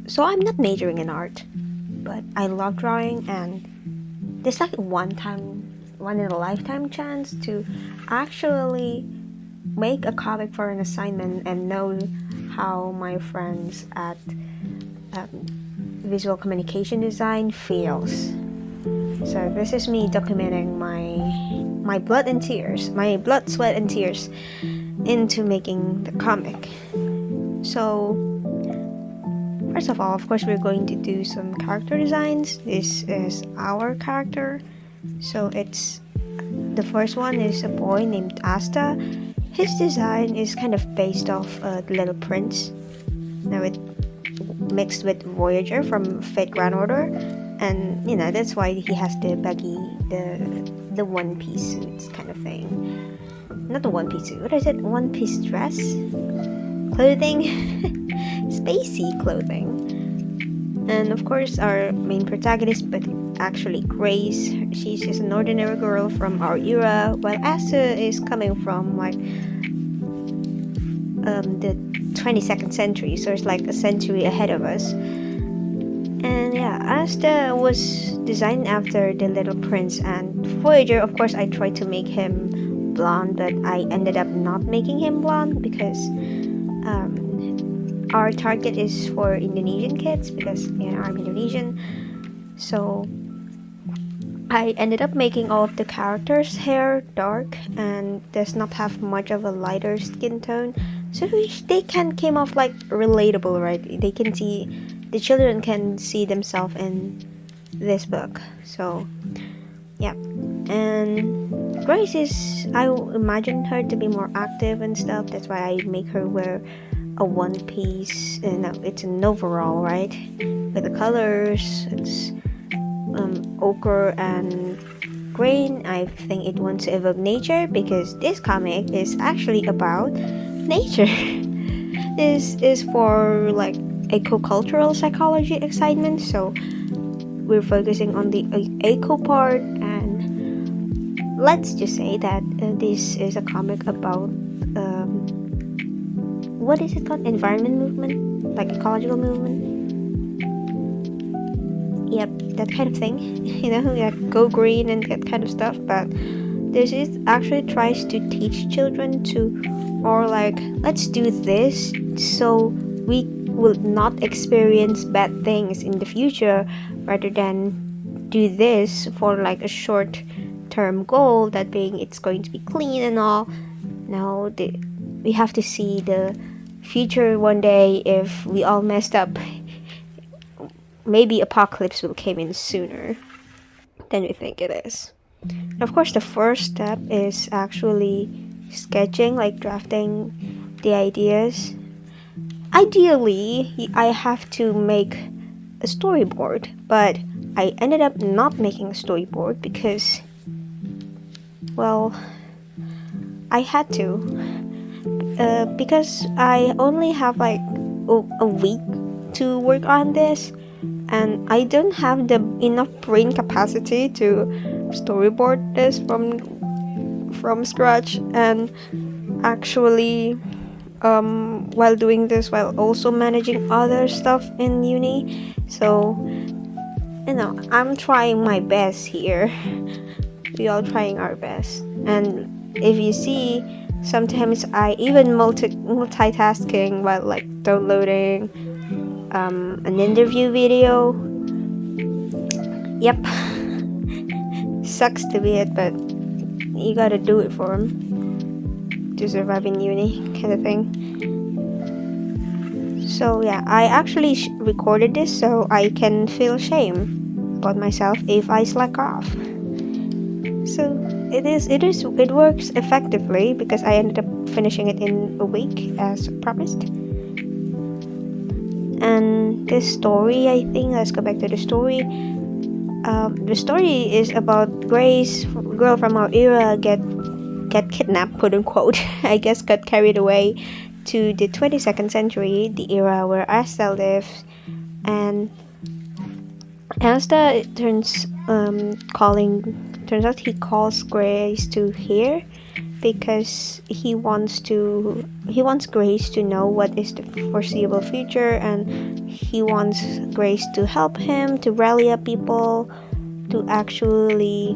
So I'm not majoring in art, but I love drawing, and this like one in a lifetime chance to actually make a comic for an assignment and know how my friends at visual communication design feels. So this is me documenting my blood and tears, my blood, sweat, and tears into making the comic. So first of all, of course, we're going to do some character designs. This is our character. So it's the first one is a boy named Asta. His design is kind of based off The Little Prince. Now it mixed with Voyager from Fate Grand Order, and that's why he has the baggy, the one piece suits kind of thing. Not the one piece suit. What is it? One piece dress, clothing, spacey clothing. And of course, our main protagonist, but actually Grace, she's just an ordinary girl from our era, while Asa is coming from the 22nd century, so it's like a century ahead of us. And yeah, Asta was designed after The Little Prince, and Voyager, of course, I tried to make him blonde, but I ended up not making him blonde because our target is for Indonesian kids because I'm Indonesian. So I ended up making all of the characters' hair dark and does not have much of a lighter skin tone, so they can came off like relatable, right? The children can see themselves in this book. So yeah, and Grace I imagine her to be more active and stuff. That's why I make her wear a one piece. No, it's an overall, right? With the colors, it's ochre and green. I think it wants to evoke nature because this comic is actually about nature. This is for like eco-cultural psychology excitement, so we're focusing on the eco part, and let's just say that this is a comic about what is it called? Environment movement, like ecological movement. Yep, that kind of thing. Like go green and that kind of stuff. But this is actually tries to teach children to, or like, let's do this so we will not experience bad things in the future, rather than do this for like a short term goal, that being it's going to be clean and all. No, we have to see the future one day. If we all messed up, maybe apocalypse will come in sooner than we think it is. And of course, the first step is actually sketching, like drafting the ideas. Ideally, I have to make a storyboard, but I ended up not making a storyboard because, well, I had to. Because I only have like a week to work on this, and I don't have the enough brain capacity to storyboard this from scratch. And actually, while doing this, while also managing other stuff in uni, so I'm trying my best here. We all trying our best, and if you see, sometimes I even multitasking while like downloading an interview video. Yep. Sucks to be it, but you gotta do it for them to survive in uni, kind of thing. So yeah, I actually recorded this so I can feel shame about myself if I slack off. So it works effectively because I ended up finishing it in a week as promised. And this story, I think, let's go back to the story. The story is about Grace, girl from our era, get kidnapped, quote unquote. I guess got carried away to the 22nd century, the era where Asta lives, and Asta turns out he calls Grace to here, because he wants Grace to know what is the foreseeable future, and he wants Grace to help him to rally up people to actually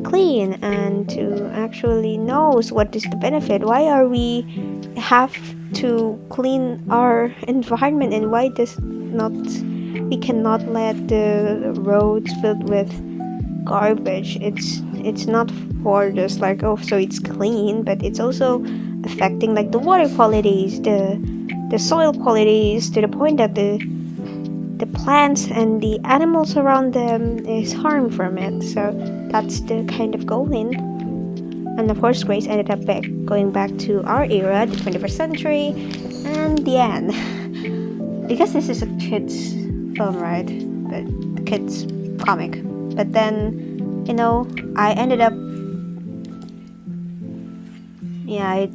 clean and to actually knows what is the benefit. Why are we have to clean our environment, and why does not we cannot let the roads filled with garbage? It's not for just like, oh, so it's clean, but it's also affecting like the water qualities, the soil qualities, to the point that the plants and the animals around them is harmed from it. So that's the kind of goal in. And of course, Grace ended up going back to our era, the 21st century, and the end. Because this is a kids film, right? But kids comic. But then, I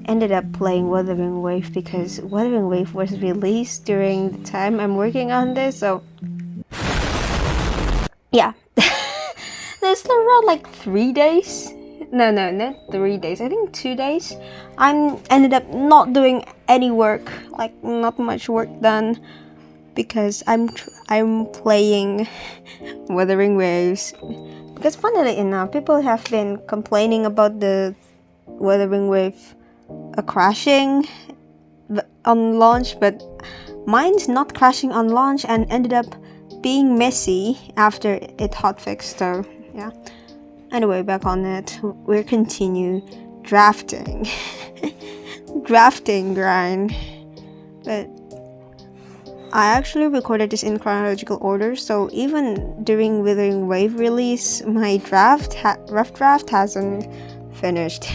ended up playing Wuthering Wave because Wuthering Wave was released during the time I'm working on this, so yeah. There's around like 3 days. No, not 3 days. I think 2 days. I ended up not doing any work, like not much work done, because I'm playing Wuthering Waves. Because funnily enough, people have been complaining about the Wuthering Wave crashing on launch, but mine's not crashing on launch and ended up being messy after it hotfixed. So yeah. Anyway, back on it. We'll continue drafting. Drafting grind. But I actually recorded this in chronological order, so even during Withering Wave release, my rough draft hasn't finished.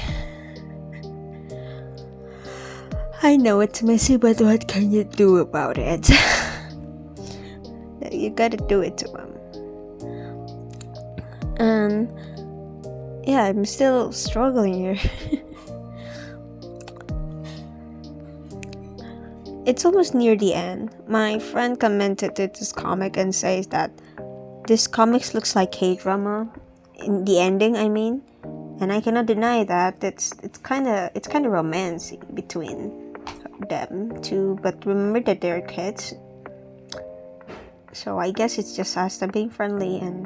I know it's messy, but what can you do about it? You gotta do it to them. And yeah, I'm still struggling here. It's almost near the end. My friend commented to this comic and says that this comic looks like K-drama in the ending, I mean, and I cannot deny that. It's kind of romance between them two, but remember that they're kids, so I guess it's just Asta being friendly and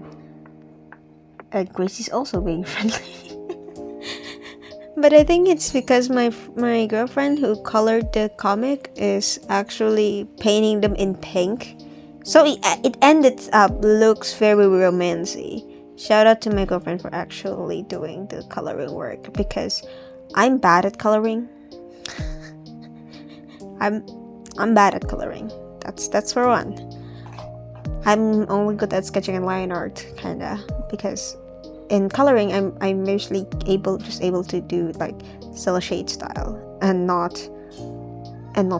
Gracie's also being friendly. But I think it's because my girlfriend who colored the comic is actually painting them in pink, so it ended up looks very romancy. Shout out to my girlfriend for actually doing the coloring work, because I'm bad at coloring. I'm bad at coloring. That's for one. I'm only good at sketching and line art, kinda, because in coloring I'm mostly able to do like cell shade style and not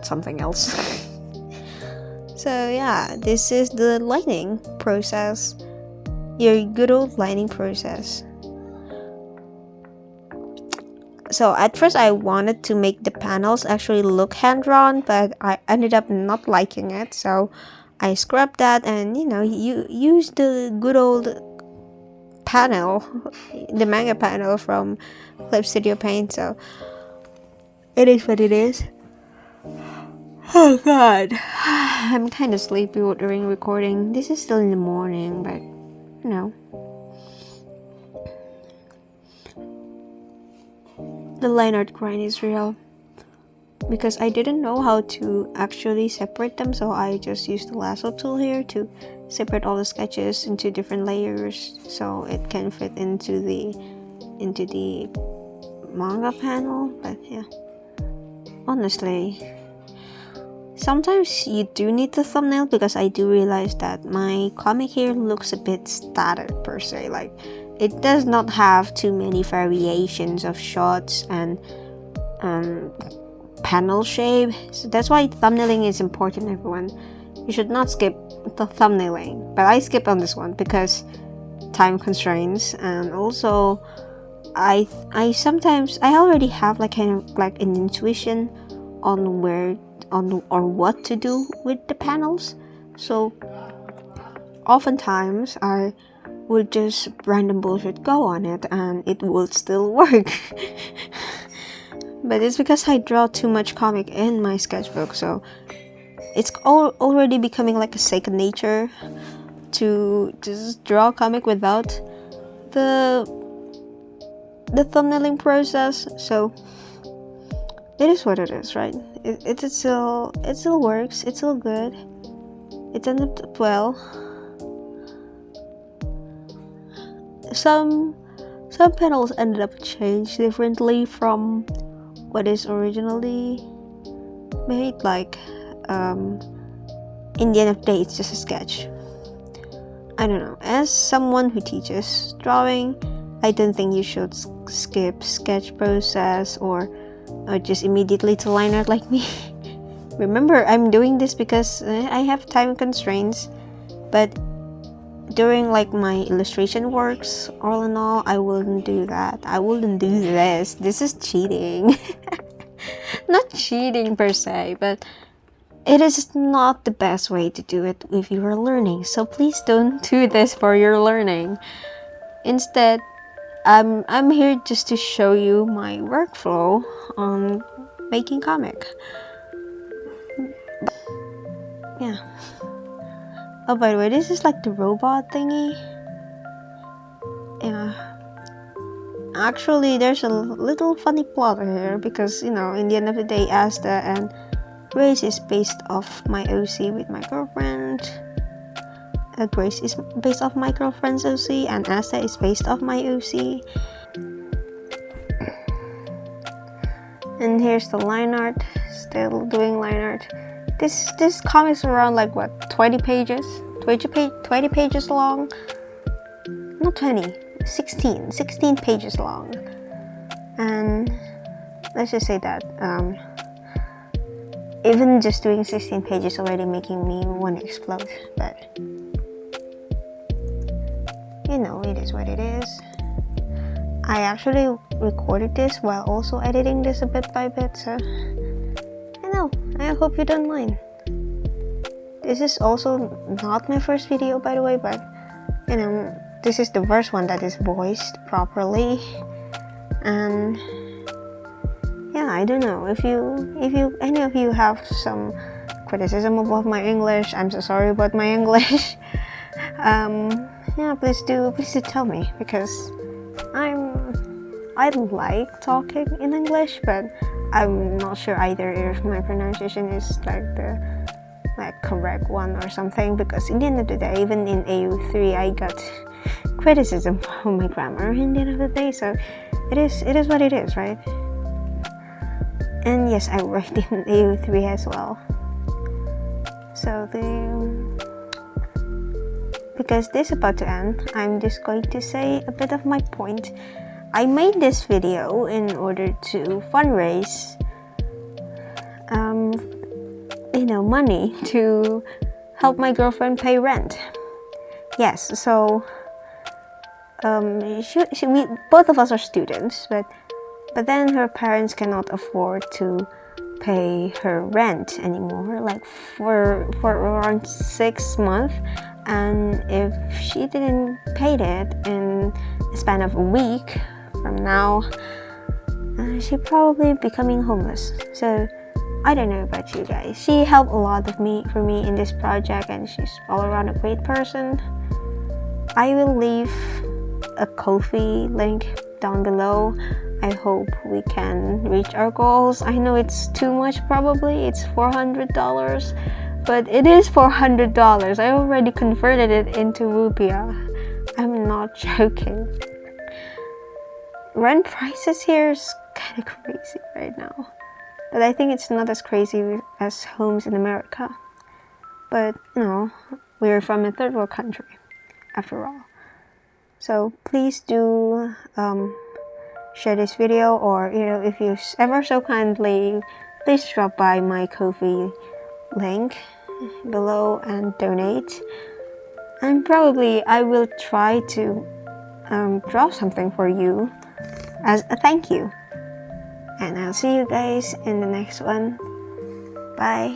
something else. So yeah, this is the lining process, your good old lining process. So at first I wanted to make the panels actually look hand-drawn, but I ended up not liking it, so I scrubbed that and you use the good old panel, the manga panel from Clip Studio Paint. So it is what it is. Oh god, I'm kind of sleepy during recording. This is still in the morning, but the line art grind is real, because I didn't know how to actually separate them, so I just used the lasso tool here to separate all the sketches into different layers so it can fit into the manga panel. But yeah, honestly, sometimes you do need the thumbnail, because I do realize that my comic here looks a bit static per se. Like, it does not have too many variations of shots and panel shape. So that's why thumbnailing is important, everyone. You should not skip the thumbnailing, but I skip on this one because time constraints, and also I sometimes I already have like kind of like an intuition on what to do with the panels. So oftentimes I would just random bullshit go on it and it would still work. But it's because I draw too much comic in my sketchbook, so it's already becoming like a second nature to just draw comic without the thumbnailing process. So it is what it is, right? It still works. It's still good. It ended up well. Some panels ended up changed differently from what is originally made. Like, in the end of the day, it's just a sketch. I don't know. As someone who teaches drawing, I don't think you should skip sketch process or just immediately to line art like me. Remember, I'm doing this because I have time constraints, but during like my illustration works, all in all, I wouldn't do that. I wouldn't do this. This is cheating. Not cheating per se, but it is not the best way to do it if you are learning. So please don't do this for your learning. Instead, I'm here just to show you my workflow on making comic. Yeah. Oh, by the way, this is like the robot thingy. Yeah. Actually, there's a little funny plot here because, in the end of the day, Asta and Grace is based off my OC with my girlfriend. Grace is based off my girlfriend's OC, and Asta is based off my OC. And here's the line art. Still doing line art. This comic's around like what, 20 pages? 20 pages long? Not 20, 16 pages long. And let's just say that even just doing 16 pages already making me want to explode. But it is what it is. I actually recorded this while also editing this a bit by bit, so I hope you don't mind. This is also not my first video, by the way, but this is the first one that is voiced properly. And yeah, I don't know if any of you have some criticism about my English. I'm so sorry about my English. Yeah, please do tell me, because I like talking in English, but I'm not sure either if my pronunciation is like the correct one or something, because in the end of the day, even in AU3 I got criticism for my grammar in the end of the day, so it is what it is, right? And yes, I worked in AU3 as well. So because this is about to end, I'm just going to say a bit of my point. I made this video in order to fundraise money to help my girlfriend pay rent. Yes, so we both of us are students, but then her parents cannot afford to pay her rent anymore, like for around 6 months. And if she didn't pay it in a span of a week from now, she'd probably becoming homeless. So I don't know about you guys. She helped a lot for me in this project, and she's all around a great person. I will leave a Ko-fi link down below. I hope we can reach our goals. I know it's too much, probably. It's $400. But it is $400. I already converted it into rupiah. I'm not joking. Rent prices here is kind of crazy right now. But I think it's not as crazy as homes in America. But, we're from a third world country, after all. So please do share this video, or, if you ever so kindly, please drop by my Ko-fi link below and donate. And probably I will try to draw something for you as a thank you. And I'll see you guys in the next one. Bye.